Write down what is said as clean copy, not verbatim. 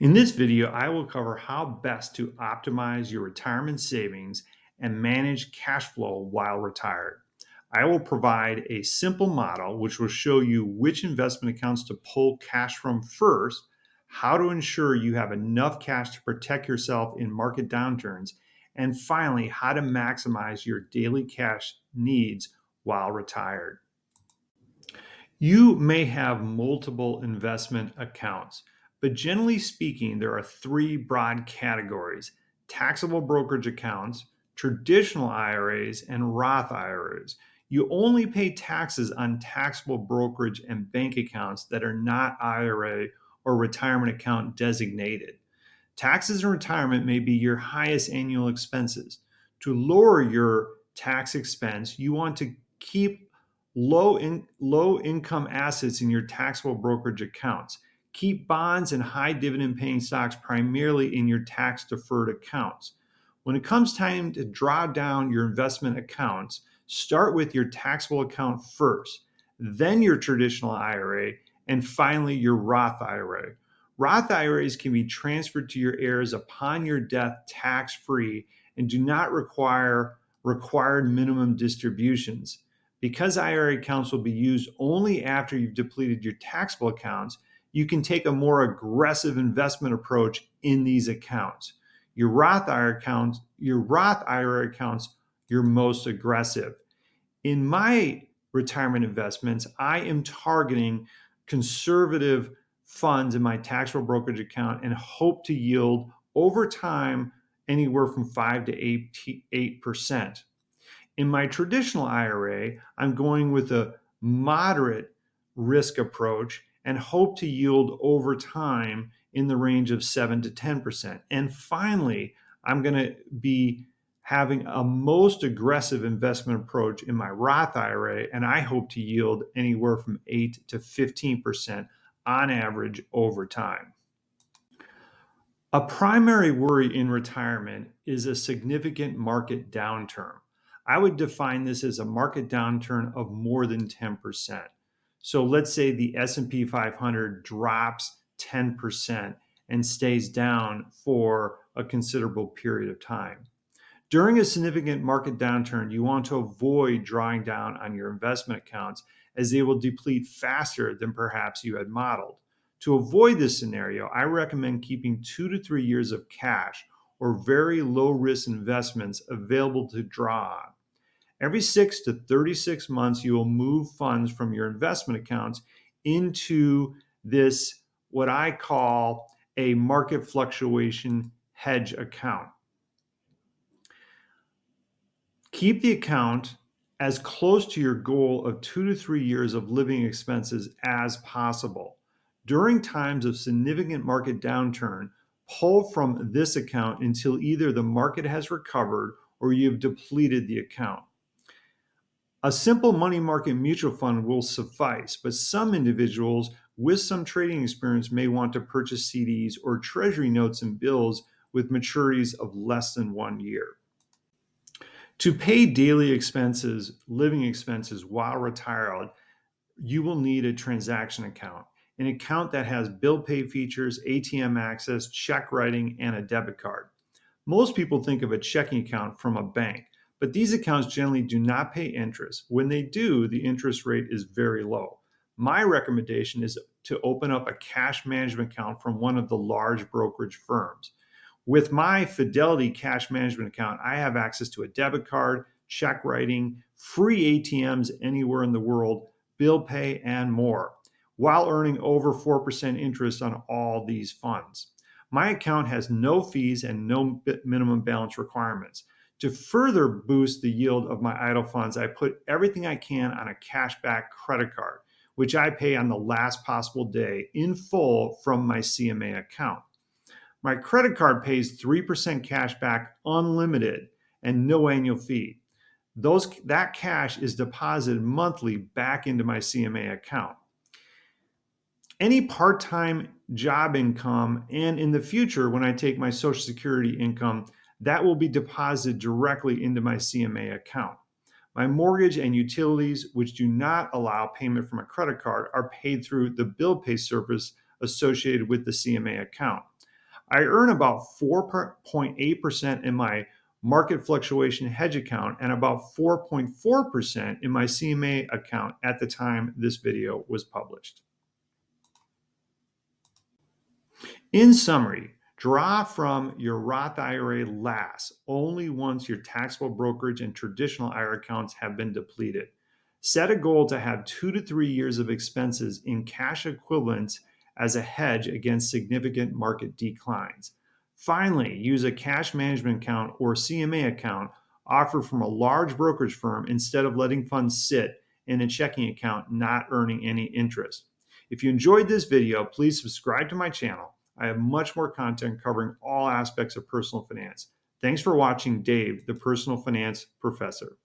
In this video, I will cover how best to optimize your retirement savings and manage cash flow while retired. I will provide a simple model which will show you which investment accounts to pull cash from first, how to ensure you have enough cash to protect yourself in market downturns, and finally, how to maximize your daily cash needs while retired. You may have multiple investment accounts, but generally speaking, there are three broad categories: taxable brokerage accounts, traditional IRAs, and Roth IRAs. You only pay taxes on taxable brokerage and bank accounts that are not IRA or retirement account designated. Taxes in retirement may be your highest annual expenses. To lower your tax expense, you want to keep low income assets in your taxable brokerage accounts. Keep bonds and high dividend paying stocks primarily in your tax deferred accounts. When it comes time to draw down your investment accounts, start with your taxable account first, then your traditional IRA, and finally your Roth IRA. Roth IRAs can be transferred to your heirs upon your death tax free and do not require required minimum distributions. Because IRA accounts will be used only after you've depleted your taxable accounts, you can take a more aggressive investment approach in these accounts. Your Roth IRA accounts, your most aggressive. In my retirement investments, I am targeting conservative funds in my taxable brokerage account and hope to yield over time anywhere from 5 to 8%. In my traditional IRA, I'm going with a moderate risk approach and hope to yield over time in the range of 7 to 10%. And finally, I'm going to be having a most aggressive investment approach in my Roth IRA, and I hope to yield anywhere from 8 to 15% on average over time. A primary worry in retirement is a significant market downturn. I would define this as a market downturn of more than 10%. So let's say the S&P 500 drops 10% and stays down for a considerable period of time. During a significant market downturn, you want to avoid drawing down on your investment accounts as they will deplete faster than perhaps you had modeled. To avoid this scenario, I recommend keeping 2 to 3 years of cash or very low risk investments available to draw on. Every 6 to 36 months, you will move funds from your investment accounts into this, what I call a market fluctuation hedge account. Keep the account as close to your goal of 2 to 3 years of living expenses as possible. During times of significant market downturn, pull from this account until either the market has recovered or you've depleted the account. A simple money market mutual fund will suffice, but some individuals with some trading experience may want to purchase CDs or treasury notes and bills with maturities of less than 1 year. To pay daily expenses, living expenses while retired, you will need a transaction account, an account that has bill pay features, ATM access, check writing, and a debit card. Most people think of a checking account from a bank, but these accounts generally do not pay interest. When they do, the interest rate is very low. My recommendation is to open up a cash management account from one of the large brokerage firms. With my Fidelity cash management account, I have access to a debit card, check writing, free ATMs anywhere in the world, bill pay, and more, while earning over 4% interest on all these funds. My account has no fees and no minimum balance requirements. To further boost the yield of my idle funds, I put everything I can on a cashback credit card, which I pay on the last possible day in full from my CMA account. My credit card pays 3% cash back unlimited and no annual fee. That cash is deposited monthly back into my CMA account. Any part-time job income, and in the future, when I take my Social Security income, that will be deposited directly into my CMA account. My mortgage and utilities, which do not allow payment from a credit card, are paid through the bill pay service associated with the CMA account. I earn about 4.8% in my market fluctuation hedge account and about 4.4% in my CMA account at the time this video was published. In summary, draw from your Roth IRA last only once your taxable brokerage and traditional IRA accounts have been depleted. Set a goal to have 2 to 3 years of expenses in cash equivalents as a hedge against significant market declines. Finally, use a cash management account or CMA account offered from a large brokerage firm instead of letting funds sit in a checking account not earning any interest. If you enjoyed this video, please subscribe to my channel. I have much more content covering all aspects of personal finance. Thanks for watching Dave, the Personal Finance Professor.